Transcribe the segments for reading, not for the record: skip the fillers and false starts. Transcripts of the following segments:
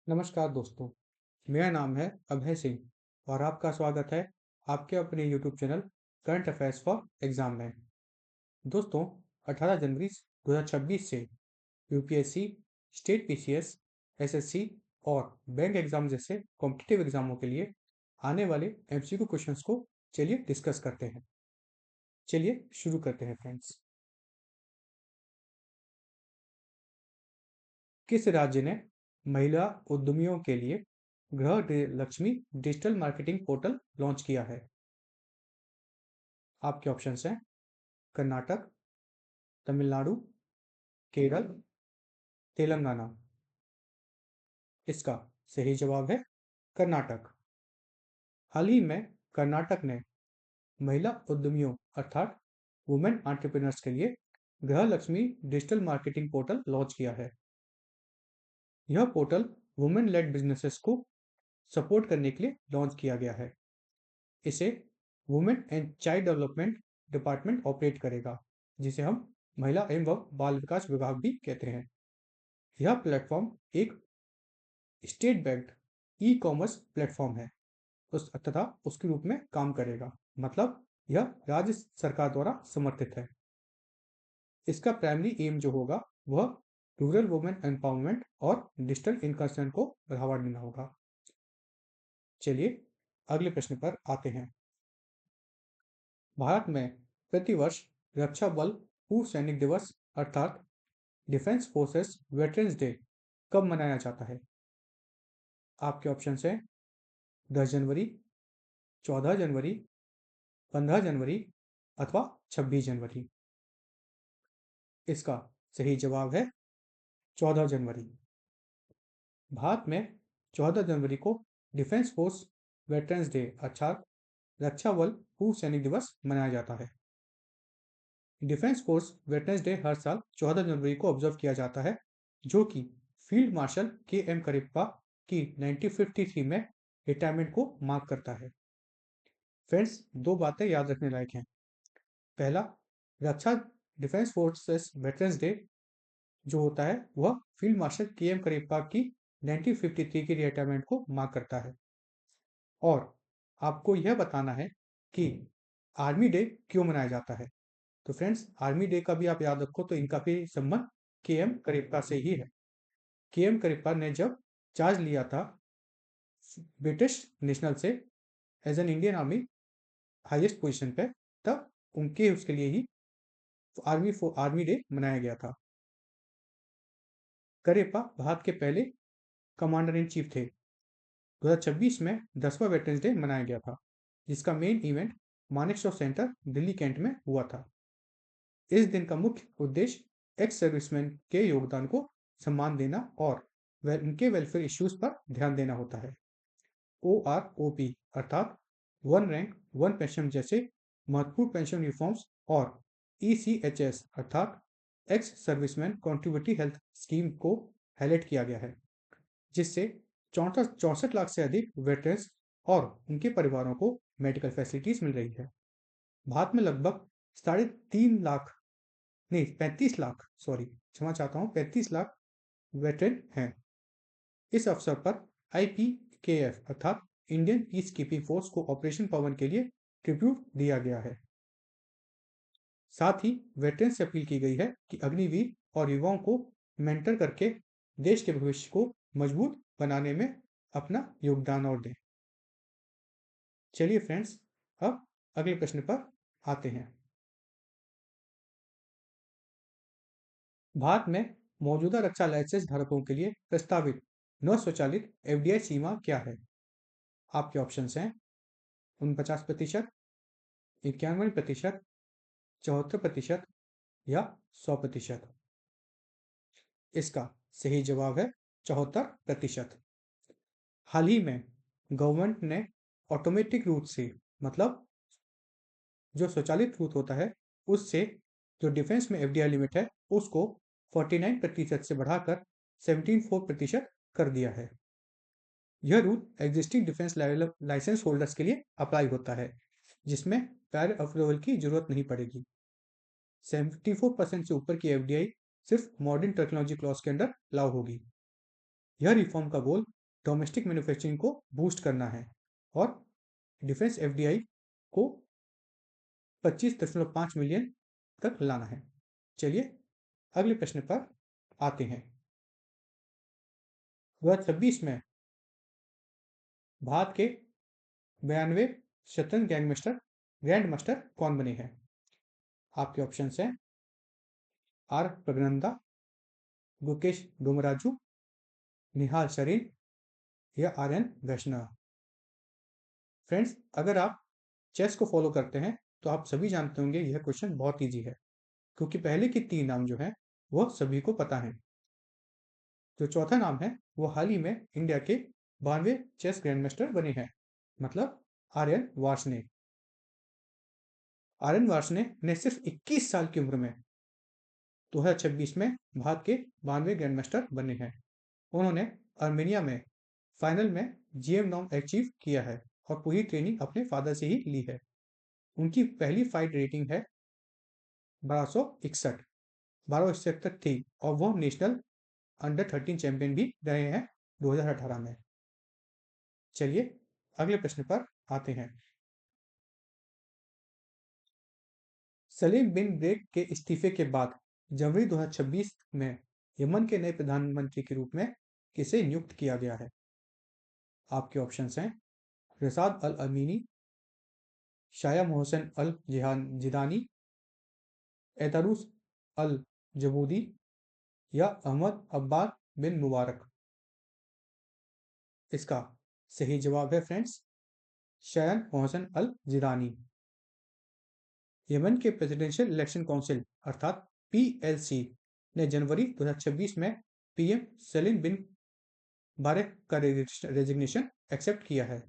नमस्कार दोस्तों, मेरा नाम है अभय सिंह और आपका स्वागत है आपके अपने YouTube channel current affairs for exam में। दोस्तों, 18 जनवरी 2026 से यूपीएससी, स्टेट पीसीएस, एसएससी और बैंक एग्जाम जैसे कॉम्पिटिटिव एग्जामों के लिए आने वाले एमसीक्यू क्वेश्चंस को चलिए डिस्कस करते हैं। चलिए शुरू करते हैं फ्रेंड्स। किस राज्य ने महिला उद्यमियों के लिए Lakshmi digital marketing portal launch किया है? आपके ऑप्शंस हैं कर्नाटक, तमिलनाडु, केरल, तेलंगाना। इसका सही जवाब है कर्नाटक। हाल ही में कर्नाटक ने महिला उद्यमियों अर्थात वुमेन एंटरप्रेन्योर्स के लिए गृह Lakshmi digital marketing portal launch किया है। यह पोर्टल वुमेन लेड बिजनेसेस को सपोर्ट करने के लिए लॉन्च किया गया है। इसे women and child development department operate करेगा, जिसे हम महिला एवं बाल विकास विभाग भी कहते हैं। यह प्लेटफॉर्म एक state banked e commerce platform है तथा उसके रूप में काम करेगा, मतलब यह राज्य सरकार द्वारा समर्थित है। इसका प्राइमरी एम जो होगा वह रूरल वुमेन एम्पावरमेंट और डिजिटल इनकम को बढ़ावा देना होगा। चलिए अगले प्रश्न पर आते हैं। भारत में प्रतिवर्ष रक्षा बल पूर्व सैनिक दिवस अर्थात डिफेंस फोर्सेस वेटरन्स डे कब मनाया जाता है? आपके ऑप्शन हैं 10 जनवरी, 14 जनवरी, 15 जनवरी अथवा 26 जनवरी। इसका सही जवाब है 14 जनवरी। भारत में 14 जनवरी को डिफेंस फोर्स वेटरन्स डे अर्थात रक्षा बल पूर्व सैनिक दिवस मनाया जाता है। डिफेंस फोर्स वेटरन्स डे हर साल 14 जनवरी को ऑब्जर्व किया जाता है, जो कि फील्ड मार्शल के एम करिप्पा की 1953 में रिटायरमेंट को मार्क करता है। फ्रेंड्स, दो बातें याद रखने लायक हैं। पहला, रक्षा डिफेंस फोर्सेस वेटरन्स डे जो होता है वह फील्ड मार्शल के एम करिप्पा की 1953 की रिटायरमेंट को मार्क करता है। और आपको यह बताना है कि आर्मी डे क्यों मनाया जाता है। तो फ्रेंड्स, आर्मी डे का भी आप याद रखो तो इनका भी संबंध के एम करिप्पा से ही है। के एम करिप्पा ने जब चार्ज लिया था ब्रिटिश नेशनल से as an Indian army highest position पे, तब उनके उसके लिए ही आर्मी डे मनाया गया था। करिप्पा भारत के पहले कमांडर इन चीफ थे। 2026 में 10वां वेटरन्स डे मनाया गया था, जिसका main event Manekshaw centre Delhi cantt में हुआ था। इस दिन का मुख्य उद्देश्य एक्स सर्विसमैन के योगदान को सम्मान देना और उनके वेलफेयर इश्यूज पर ध्यान देना होता है। OROP अर्थात वन रैंक वन पेंशन जैसे महत्वपूर्ण पेंशन रिफॉर्म्स और ECHS अर्थात ex serviceman contributory health scheme को हाईलाइट किया गया है, जिससे 64 लाख से अधिक वेटरन्स और उनके परिवारों को मेडिकल फैसिलिटीज मिल रही है। भारत में लगभग 3.5 लाख नहीं 35 लाख सॉरी क्षमा चाहता हूँ 35 लाख वेटरन हैं। इस अवसर पर IPKF अर्थात इंडियन पीस कीपिंग फोर्स को ऑपरेशन पवन के लिए ट्रिब्यूट दिया गया है। साथ ही वेटरन से अपील की गई है कि अग्निवीर और युवाओं को मेंटर करके देश के भविष्य को मजबूत बनाने में अपना योगदान और दें। चलिए फ्रेंड्स, अब अगले प्रश्न पर आते हैं। भारत में मौजूदा रक्षा लाइसेंस धारकों के लिए प्रस्तावित नवस्वचालित FDI सीमा क्या है? आपके ऑप्शंस हैं 49%, 91%, 74% या 100%। इसका सही जवाब है 74%। हाल ही में गवर्नमेंट ने ऑटोमेटिक रूट से मतलब जो स्वचालित रूट होता है उससे जो डिफेंस में FDI लिमिट है उसको 49% से बढ़ाकर 74% कर दिया है। यह rule existing defence licence holders के लिए अप्लाई होता है, जिसमें प्रायर अप्रूवल की जरूरत नहीं पड़ेगी। 74% से ऊपर की FDI सिर्फ मॉडर्न टेक्नोलॉजी क्लॉज के अंडर अलाउ होगी। यह रिफॉर्म का गोल डोमेस्टिक मैन्युफैक्चरिंग को बूस्ट करना है और डिफेंस एफडीआई को 25.5 मिलियन तक लाना है। चलिए अगले प्रश्न पर आते हैं। 2026 में भारत के 92 शतरंज ग्रैंड मास्टर कौन बने हैं? आपके ऑप्शन हैं आर प्रगनंदा, गुकेश डोमराजू, निहाल सरीन या आर एन वैष्णव। फ्रेंड्स, अगर आप चेस को फॉलो करते हैं तो आप सभी जानते होंगे यह क्वेश्चन बहुत ईजी है, क्योंकि पहले के 3 नाम जो हैं वह सभी को पता है। जो चौथा नाम है वो हाल ही में इंडिया के 92 चेस ग्रैंड मास्टर बने हैं, मतलब आर्यन वार्ष्णेय। आर्यन वार्ष्णेय ने सिर्फ 21 साल की उम्र में 2026 में भारत के 92 ग्रैंड मास्टर बने हैं। उन्होंने आर्मेनिया में फाइनल में जीएम नॉम अचीव किया है और पूरी ट्रेनिंग अपने फादर से ही ली है। उनकी पहली फाइट रेटिंग है 1261 थी और वो नेशनल अंडर 13 चैंपियन भी रहे हैं 2018 में। चलिए अगले प्रश्न पर आते हैं। सलीम बिन ब्रेक के इस्तीफे के बाद जनवरी 2026 में यमन के नए प्रधानमंत्री के रूप में किसे नियुक्त किया गया है? आपके ऑप्शंस हैं रसाद अल अमीनी, शाया मोहसिन अल जिदानी, एतरुस अल जबूदी या अहमद अब्बास बिन मुबारक। इसका सही जवाब है फ्रेंड्स शायन मोहसिन अल जिदानी। यमन के प्रेसिडेंशियल इलेक्शन काउंसिल अर्थात पीएलसी ने जनवरी 2026 में पीएम सलीम बिन बारेक का रेजिग्नेशन एक्सेप्ट किया है।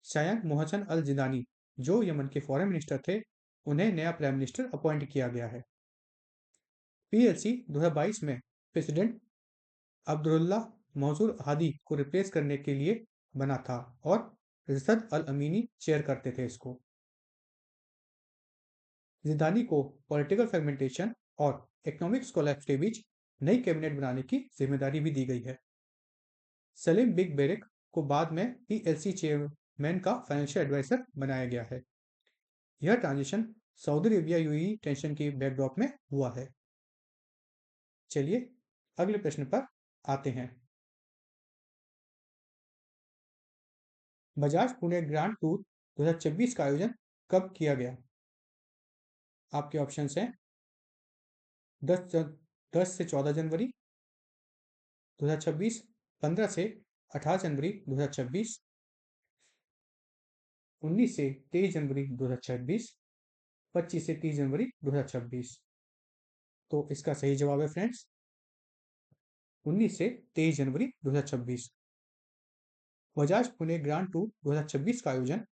शायन मोहसिन अल जिदानी जो यमन के फॉरेन मिनिस्टर थे, उन्हें नया प्राइम मिनिस्टर अपॉइंट किया गया है। पीएलसी 2022 में प्रेसिडेंट अब्दुल्ला मंसूर हादी को रिप्लेस करने के लिए बना था और रसद अल अमीनी चेयर करते थे इसको। जिदानी को पॉलिटिकल फ्रेगमेंटेशन और इकोनॉमिक्स कोलैप्स के बीच नई कैबिनेट बनाने की जिम्मेदारी भी दी गई है। सलीम बिग बेरेक को बाद में पीएलसी चेयरमैन का फाइनेंशियल एडवाइजर बनाया गया है। यह transition Saudi Arabia UAE tension के बैकड्रॉप में हुआ है। चलिए अगले प्रश्न पर आते हैं। बजाज पुणे ग्रांड टूर 2026 का आयोजन कब किया गया? आपके ऑप्शंस हैं 10 से 14 जनवरी 2026, 15 से 18 जनवरी 2026, 19 से 23 जनवरी 2026, 25 से 30 जनवरी 2026। तो इसका सही जवाब है फ्रेंड्स 19 से 23 जनवरी 2026। बजाज पुणे ग्रांड टूर 2026 का आयोजन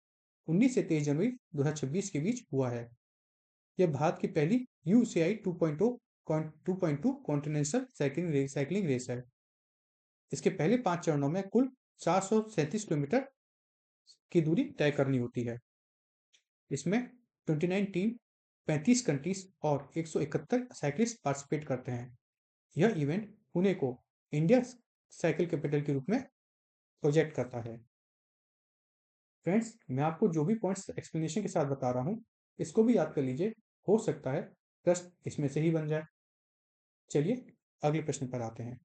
19 से 23 जनवरी 2026 के बीच हुआ है। यह भारत की पहली UCI 2.2 कॉन्टिनेंटल साइकिलिंग रेस है। इसके पहले 5 चरणों में कुल 437 किलोमीटर की दूरी तय करनी होती है। इसमें 29 टीम, 35 कंट्रीज और 171 साइक्लिस्ट पार्टिसिपेट करते हैं। यह इवेंट पुणे को इंडिया साइकिल कैपिटल के रूप में प्रोजेक्ट करता है। फ्रेंड्स, मैं आपको जो भी पॉइंट्स एक्सप्लेनेशन के साथ बता रहा हूँ, इसको भी याद कर लीजिए, हो सकता है प्रश्न इसमें से ही बन जाए। चलिए अगले प्रश्न पर आते हैं।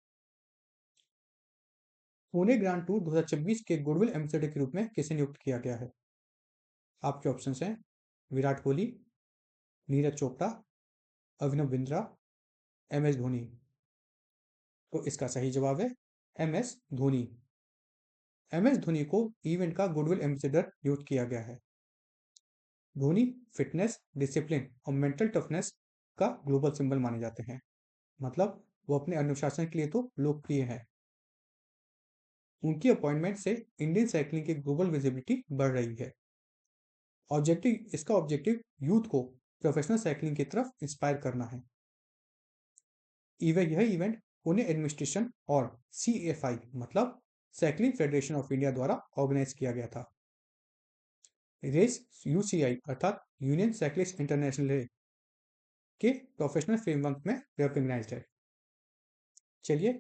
पुणे ग्रांड टूर 2026 के गुडविल एम्बेसडर के रूप में किसे नियुक्त किया गया है? आपके ऑप्शंस हैं विराट कोहली, नीरज चोपड़ा, अभिनव बिंद्रा, MS धोनी। तो इसका सही जवाब है MS धोनी। MS धोनी को इवेंट का गुडविल एम्बेसडर नियुक्त किया गया है। धोनी फिटनेस, डिसिप्लिन और मेंटल टफनेस का ग्लोबल सिंबल माने जाते हैं, मतलब वो अपने अनुशासन के लिए तो लोकप्रिय हैं। उनकी अपॉइंटमेंट से इंडियन साइकिलिंग की ग्लोबल विजिबिलिटी बढ़ रही है। इसका ऑब्जेक्टिव यूथ को प्रोफेशनल साइकिलिंग की तरफ इंस्पायर करना है। यह इवेंट पुणे एडमिनिस्ट्रेशन और CFI मतलब साइकिलिंग फेडरेशन ऑफ इंडिया द्वारा ऑर्गेनाइज किया गया था। रेस UCI अर्थात यूनियन साइक्लिस्ट इंटरनेशनल के प्रोफेशनल फ्रेमवर्क में रिकॉग्नाइज्ड है। चलिए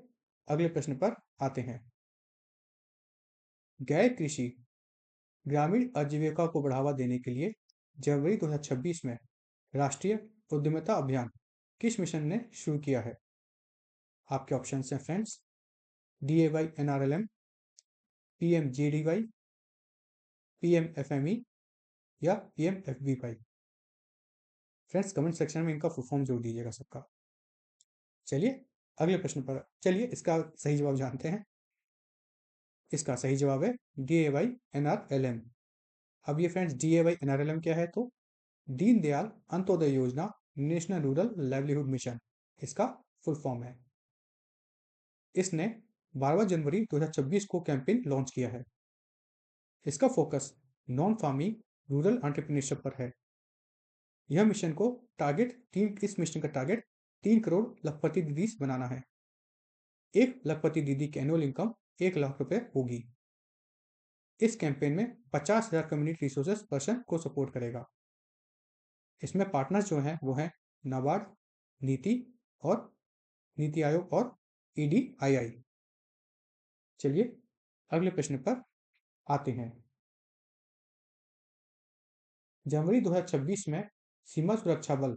अगले प्रश्न पर आते हैं। गैर कृषि ग्रामीण आजीविका को बढ़ावा देने के लिए जनवरी 2026 में राष्ट्रीय उद्यमिता अभियान किस मिशन ने शुरू किया है? आपके ऑप्शन हैं फ्रेंड्स, DAY-NRLM, PMGDY, PMFME या PMFBY। फ्रेंड्स कमेंट सेक्शन में इनका फुल फॉर्म जोड़ दीजिएगा सबका। चलिए अगले प्रश्न पर, चलिए इसका सही जवाब जानते हैं। इसका सही जवाब है DAY-NRLM। अब ये फ्रेंड्स DAY-NRLM क्या है? तो दीनदयाल अंत्योदय योजना, नेशनल रूरल लाइवलीहुड मिशन इसका फुल फॉर्म है। इसने 12 जनवरी 2026 को कैंपेन लॉन्च किया है। इसका focus non farming rural entrepreneurship पर है। यह मिशन को इस मिशन का टारगेट 3 करोड़ लखपति दीदी बनाना है। एक लखपति दीदी की एनुअल इनकम 1 लाख रुपए होगी। इस कैंपेन में 50,000 कम्युनिटी रिसोर्सेस पर्सन को सपोर्ट करेगा। इसमें पार्टनर्स जो हैं वो हैं नाबार्ड, नीति आयोग और EDII। चलिए अगले प्रश्न पर आते हैं। जनवरी 2026 में सीमा सुरक्षा बल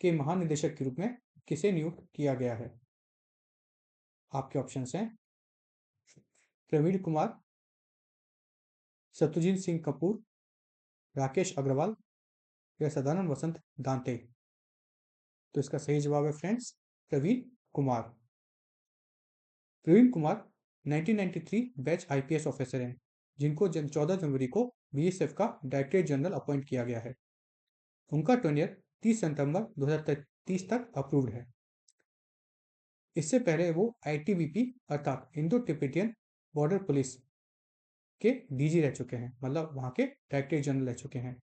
के महानिदेशक के रूप में किसे नियुक्त किया गया है? आपके ऑप्शंस हैं प्रवीण कुमार, शत्रुजीत सिंह कपूर, राकेश अग्रवाल या सदानंद वसंत दांते। तो इसका सही जवाब है friends Praveen Kumar. Praveen Kumar 1993 batch IPS officer हैं, जिनको 14 जनवरी को BSF का डायरेक्टर जनरल अपॉइंट किया गया है। उनका टेन्योर 30 सितंबर 2030 तक अप्रूव्ड है। इससे पहले वो ITBP अर्थात इंडो तिब्बतियन बॉर्डर पुलिस के DG रह चुके हैं, मतलब वहाँ के डायरेक्टर जनरल रह चुके हैं।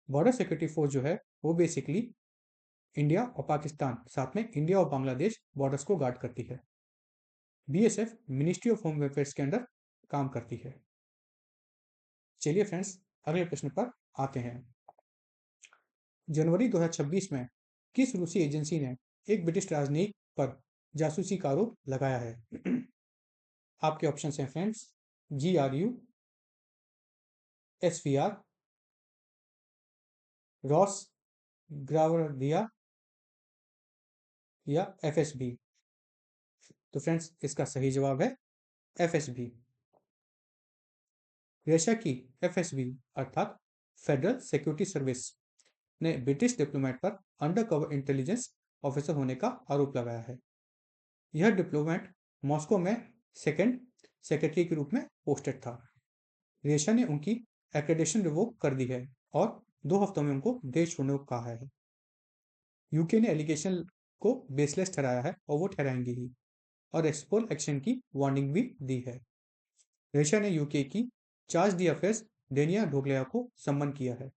बॉर्डर सिक्योरिटी फोर्स जो है वो बेसिकली इंडिया और पाकिस्तान, साथ में इंडिया और बांग्लादेश बॉर्डर्स को गार्ड करती है। BSF ministry of home affairs के अंडर काम करती है। चलिए फ्रेंड्स अगले प्रश्न पर आते हैं। जनवरी 2026 में किस रूसी एजेंसी ने एक ब्रिटिश राजनयिक पर जासूसी का आरोप लगाया है? आपके ऑप्शन हैं फ्रेंड्स GRU, SVR, रॉस ग्रावर्दिया या FSB। तो फ्रेंड्स इसका सही जवाब है FSB। रशिया की FSB अर्थात फेडरल सिक्योरिटी सर्विस ने ब्रिटिश डिप्लोमेट पर अंडरकवर इंटेलिजेंस ऑफिसर होने का आरोप लगाया है। यह डिप्लोमेट मॉस्को में सेकंड सेक्रेटरी के रूप में पोस्टेड था। रशिया ने उनकी एक्रेडिटेशन रिवोक कर दी है और 2 हफ्तों में उनको देश छोड़ने को कहा है। यूके ने एलिगेशन को बेसलेस ठहराया है और वो ठहराएंगे ही, और एक्सपोल एक्शन की वार्निंग भी दी है। रशिया ने यूके की चार्ज डी अफेयर्स डेनिया ढोकलिया को सम्मान किया है।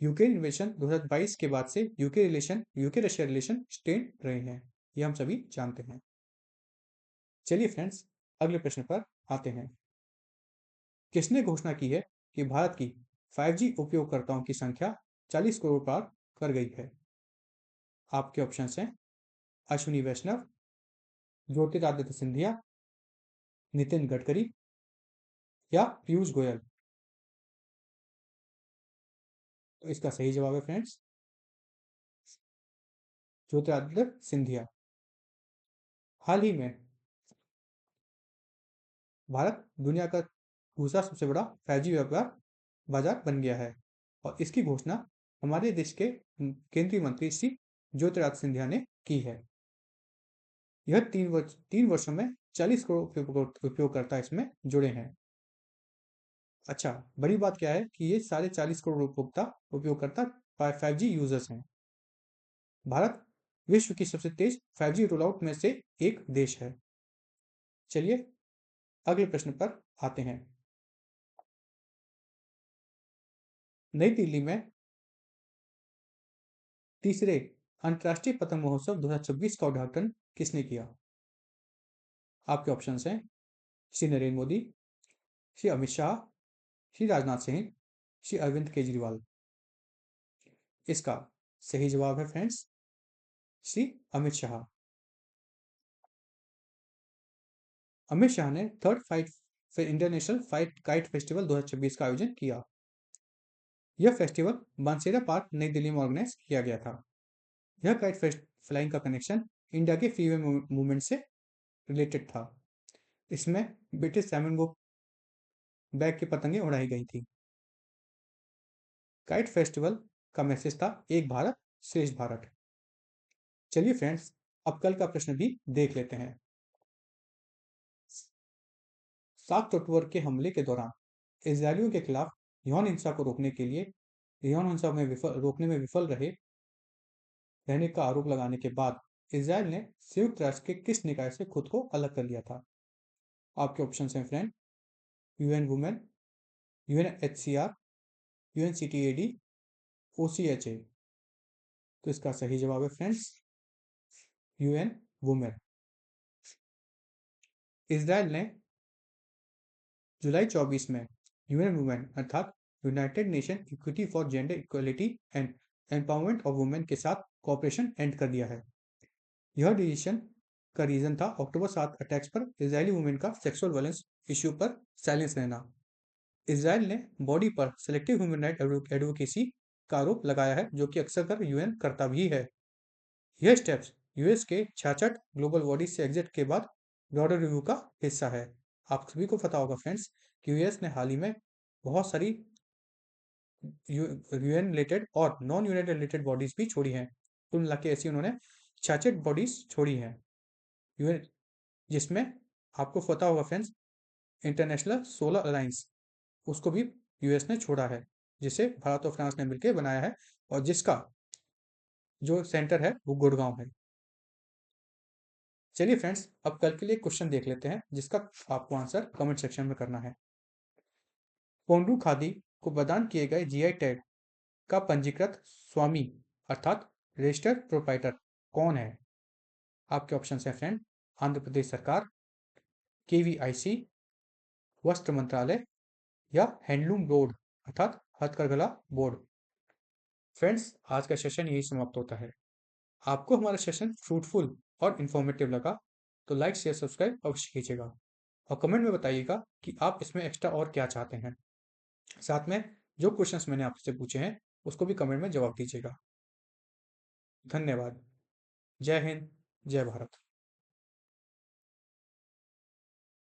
यूक्रेन इन्वेशन 2022 के बाद से यूके रशिया रिलेशन स्ट्रेन रहे हैं, ये हम सभी जानते हैं। चलिए फ्रेंड्स अगले प्रश्न पर आते हैं। किसने घोषणा की है कि भारत की 5G उपयोगकर्ताओं की संख्या 40 करोड़ पार कर गई है? आपके ऑप्शन हैं अश्विनी वैष्णव, ज्योतिरादित्य सिंधिया, नितिन गडकरी या पीयूष गोयल। तो इसका सही जवाब है फ्रेंड्स ज्योतिरादित्य सिंधिया। हाल ही में भारत दुनिया का दूसरा सबसे बड़ा 5G व्यापार बाजार बन गया है, और इसकी घोषणा हमारे देश के केंद्रीय मंत्री श्री ज्योतिरादित्य सिंधिया ने की है। यह 3 वर्षों में 40 करोड़ उपयोगकर्ता इसमें जुड़े हैं। अच्छा, बड़ी बात क्या है कि ये सारे 40 करोड़ उपयोगकर्ता 5G यूजर्स हैं। भारत विश्व की सबसे तेज 5G रोल आउट में से एक देश है। चलिए अगले प्रश्न पर आते हैं। नई दिल्ली में तीसरे अंतर्राष्ट्रीय पतंग महोत्सव 2026 का उद्घाटन किसने किया? आपके ऑप्शन हैं श्री नरेंद्र मोदी, श्री अमित शाह, श्री राजनाथ सिंह, श्री अरविंद केजरीवाल। इसका सही जवाब है फ्रेंड्स श्री अमित शाह। अमित शाह ने third fight international fight kite festival 2026 का आयोजन किया। यह फेस्टिवल बांसेरा पार्क नई दिल्ली में ऑर्गेनाइज किया गया था। यह काइट फ्लाइंग का कनेक्शन इंडिया के फ्रीवे मूवमेंट से रिलेटेड था। इसमें ब्रिटिश फ्लैमिंगो बैग की पतंगें उड़ाई गई थी। काइट फेस्टिवल का मैसेज था एक भारत श्रेष्ठ भारत। चलिए फ्रेंड्स, अब कल का प्रश्न भी देख लेते हैं। 7 अक्टूबर के हमले के दौरान इजरायलियों के खिलाफ यौन हिंसा को रोकने के लिए यौन हिंसा में रोकने में विफल रहने का आरोप लगाने के बाद इजराइल ने संयुक्त राष्ट्र के किस निकाय से खुद को अलग कर लिया था? आपके ऑप्शन हैं friend, UN women, UNHCR, UNCTAD, ओसीएचए। तो इसका सही जवाब है फ्रेंड्स, यूएन वुमेन। इजराइल ने जुलाई 24 में यूएन वुमेन अर्थात United nation equity for gender equality and empowerment of women के साथ कॉपरेशन एंड कर दिया है। यह डिसीजन का रीजन था अक्टूबर 7 अटैक्स पर इजरायली वुमेन का सेक्सुअल वायलेंस इश्यू पर साइलेंस रहना। इजराइल ने बॉडी पर सेलेक्टिव ह्यूमन राइट एडवोकेसी का आरोप लगाया है, जो कि अक्सर कर यूएन करता भी है। यह स्टेप्स यूएस के 66 ग्लोबल बॉडीज से एग्जिट के बाद ब्रॉडर रिव्यू का हिस्सा है। आप सभी को पता होगा फ्रेंड्स कि यूएस ने हाल ही में बहुत सारी यूएन रिलेटेड और नॉन यूएन रिलेटेड बॉडीज भी छोड़ी हैं। कुल मिला के ऐसी उन्होंने 66 बॉडीज छोड़ी हैं यूएन, जिसमें आपको पता होगा फ्रेंड्स इंटरनेशनल सोलर अलायंस, उसको भी यूएस ने छोड़ा है, जिसे भारत और फ्रांस ने मिलकर बनाया है और जिसका जो सेंटर है वो गुड़गांव है। चलिए फ्रेंड्स, अब कल के लिए क्वेश्चन देख लेते हैं जिसका आपको आंसर कमेंट सेक्शन में करना है। पोंडू खादी को प्रदान किए गए जीआई टैग का पंजीकृत स्वामी अर्थात रजिस्टर्ड प्रोप्राइटर कौन है? आपके ऑप्शन हैं फ्रेंड, आंध्र प्रदेश सरकार, केवीआईसी, वस्त्र मंत्रालय या हैंडलूम बोर्ड अर्थात हथकरघा बोर्ड। फ्रेंड्स, आज का सेशन यही समाप्त होता है। आपको हमारा सेशन फ्रूटफुल और इन्फॉर्मेटिव लगा तो लाइक शेयर सब्सक्राइब अवश्य कीजिएगा और कमेंट में बताइएगा कि आप इसमें एक्स्ट्रा और क्या चाहते हैं। साथ में जो क्वेश्चंस मैंने आपसे पूछे हैं उसको भी कमेंट में जवाब दीजिएगा। धन्यवाद। जय हिंद, जय भारत।